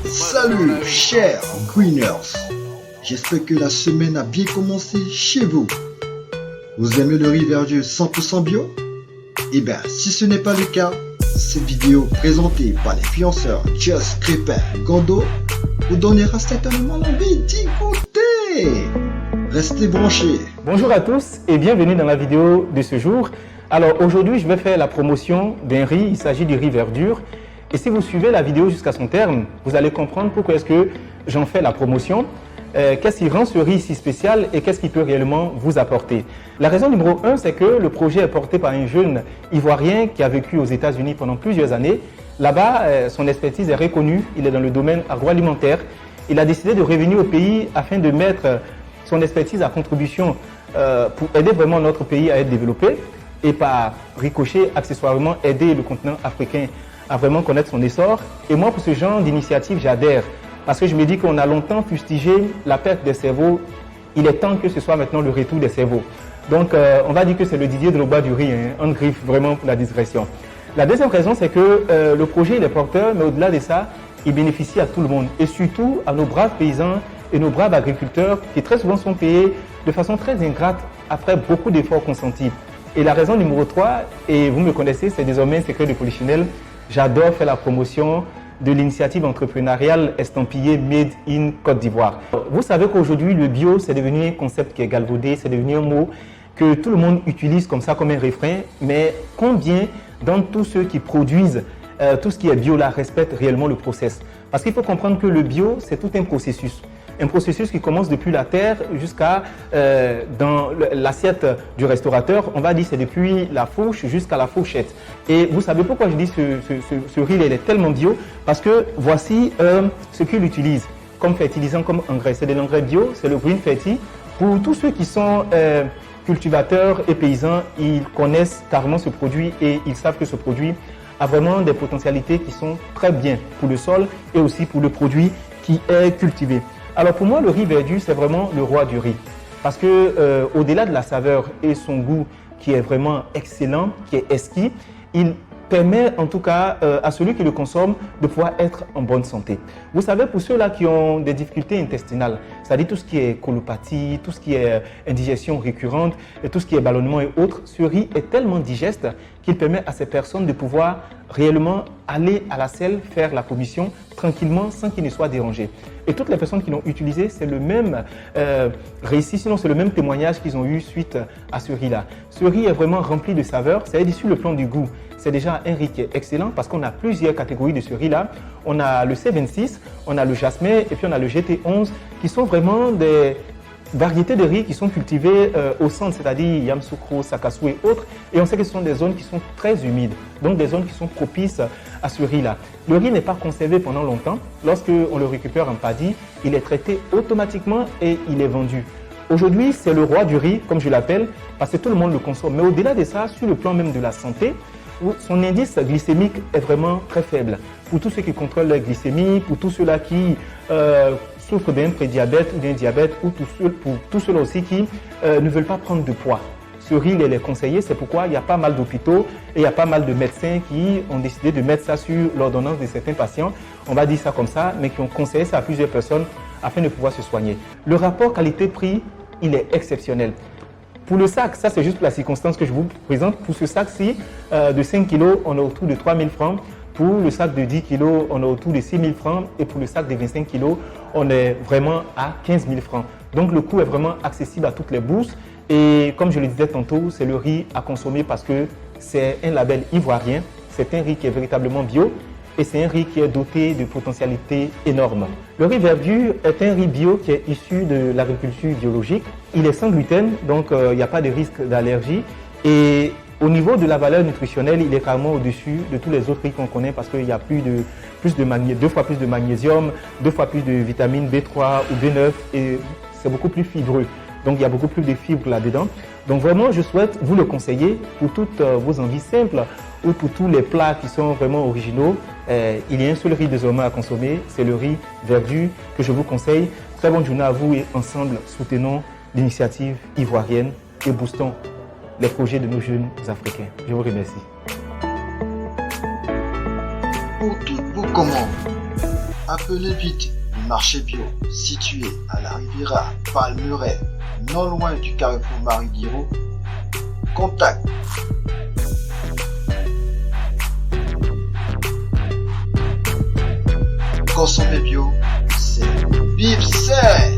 Salut chers Greeners, j'espère que la semaine a bien commencé chez vous. Vous aimez le riz verdure 100% bio? Eh bien, si ce n'est pas le cas, cette vidéo présentée par l'influenceur Just Crépin Gondo vous donnera certainement l'envie d'y goûter. Restez branchés. Bonjour à tous et bienvenue dans la vidéo de ce jour. Alors aujourd'hui, je vais faire la promotion d'un riz, il s'agit du riz verdure. Et si vous suivez la vidéo jusqu'à son terme, vous allez comprendre pourquoi est-ce que j'en fais la promotion, qu'est-ce qui rend ce riz si spécial et qu'est-ce qu'il peut réellement vous apporter. La raison numéro 1, c'est que le projet est porté par un jeune Ivoirien qui a vécu aux États-Unis pendant plusieurs années. Là-bas, son expertise est reconnue, il est dans le domaine agroalimentaire. Il a décidé de revenir au pays afin de mettre son expertise à contribution pour aider vraiment notre pays à être développé et par ricochet, accessoirement, aider le continent africain à vraiment connaître son essor. Et moi, pour ce genre d'initiative, j'adhère. Parce que je me dis qu'on a longtemps fustigé la perte des cerveaux. Il est temps que ce soit maintenant le retour des cerveaux. Donc, on va dire que c'est le Didier Drogba du riz, hein, en griffe vraiment pour la digression. La deuxième raison, c'est que le projet, il est porteur, mais au-delà de ça, il bénéficie à tout le monde. Et surtout à nos braves paysans et nos braves agriculteurs qui très souvent sont payés de façon très ingrate après beaucoup d'efforts consentis. Et la raison numéro 3, et vous me connaissez, c'est désormais un secret de polichinelle. J'adore faire la promotion de l'initiative entrepreneuriale estampillée Made in Côte d'Ivoire. Vous savez qu'aujourd'hui, le bio, c'est devenu un concept qui est galvaudé, c'est devenu un mot que tout le monde utilise comme ça, comme un refrain. Mais combien d'entre tous ceux qui produisent tout ce qui est bio là respectent réellement le process? Parce qu'il faut comprendre que le bio, c'est tout un processus. Un processus qui commence depuis la terre jusqu'à dans l'assiette du restaurateur. On va dire c'est depuis la fourche jusqu'à la fourchette. Et vous savez pourquoi je dis ce riz il est tellement bio? Parce que voici ce qu'il utilise comme fertilisant, comme engrais. C'est de l'engrais bio, c'est le Green Ferti. Pour tous ceux qui sont cultivateurs et paysans, ils connaissent carrément ce produit et ils savent que ce produit a vraiment des potentialités qui sont très bien pour le sol et aussi pour le produit qui est cultivé. Alors pour moi, le riz verdure, c'est vraiment le roi du riz. Parce que au-delà de la saveur et son goût qui est vraiment excellent, qui est exquis, il permet en tout cas à celui qui le consomme de pouvoir être en bonne santé. Vous savez, pour ceux-là qui ont des difficultés intestinales, c'est-à-dire tout ce qui est colopathie, tout ce qui est indigestion récurrente, et tout ce qui est ballonnement et autres, ce riz est tellement digeste qu'il permet à ces personnes de pouvoir réellement aller à la selle, faire la commission tranquillement sans qu'ils ne soient dérangés. Et toutes les personnes qui l'ont utilisé, c'est le même récit, sinon c'est le même témoignage qu'ils ont eu suite à ce riz-là. Ce riz est vraiment rempli de saveurs, c'est-à-dire sur le plan du goût. C'est déjà un riz qui est excellent parce qu'on a plusieurs catégories de ce riz-là. On a le C26, on a le jasmin et puis on a le GT11 qui sont vraiment des variétés de riz qui sont cultivées au centre, c'est-à-dire Yamoussoukro, Sakassou et autres. Et on sait que ce sont des zones qui sont très humides, donc des zones qui sont propices à ce riz-là. Le riz n'est pas conservé pendant longtemps. Lorsqu'on le récupère en paddy, il est traité automatiquement et il est vendu. Aujourd'hui, c'est le roi du riz, comme je l'appelle, parce que tout le monde le consomme. Mais au-delà de ça, sur le plan même de la santé, son indice glycémique est vraiment très faible. Pour tous ceux qui contrôlent leur glycémie, pour tous ceux-là qui souffrent d'un prédiabète ou d'un diabète, ou pour tous ceux-là aussi qui ne veulent pas prendre de poids. Ce riz, il est conseillé, c'est pourquoi il y a pas mal d'hôpitaux et il y a pas mal de médecins qui ont décidé de mettre ça sur l'ordonnance de certains patients, on va dire ça comme ça, mais qui ont conseillé ça à plusieurs personnes afin de pouvoir se soigner. Le rapport qualité-prix, il est exceptionnel. Pour le sac, ça c'est juste pour la circonstance que je vous présente. Pour ce sac-ci de 5 kg, on est autour de 3 000 francs. Pour le sac de 10 kg, on est autour de 6 000 francs. Et pour le sac de 25 kg, on est vraiment à 15 000 francs. Donc le coût est vraiment accessible à toutes les bourses. Et comme je le disais tantôt, c'est le riz à consommer parce que c'est un label ivoirien. C'est un riz qui est véritablement bio. Et c'est un riz qui est doté de potentialités énormes. Le riz verdure est un riz bio qui est issu de l'agriculture biologique. Il est sans gluten, donc il n'y a pas de risque d'allergie. Et au niveau de la valeur nutritionnelle, il est carrément au-dessus de tous les autres riz qu'on connaît parce qu'il y a deux fois plus de magnésium, 2 fois plus de vitamines B3 ou B9 et c'est beaucoup plus fibreux. Donc il y a beaucoup plus de fibres là-dedans. Donc vraiment, je souhaite vous le conseiller pour toutes vos envies simples ou pour tous les plats qui sont vraiment originaux. Il y a un seul riz désormais à consommer, c'est le riz verdure que je vous conseille. Très bonne journée à vous et ensemble, soutenons l'initiative ivoirienne et boostons les projets de nos jeunes Africains. Je vous remercie. Pour toutes vos commandes, Appelez vite le marché bio situé à la Riviera Palmeraie, non loin du carrefour Marie-Guiraud. Contact. Consommer bio, c'est vivre sain.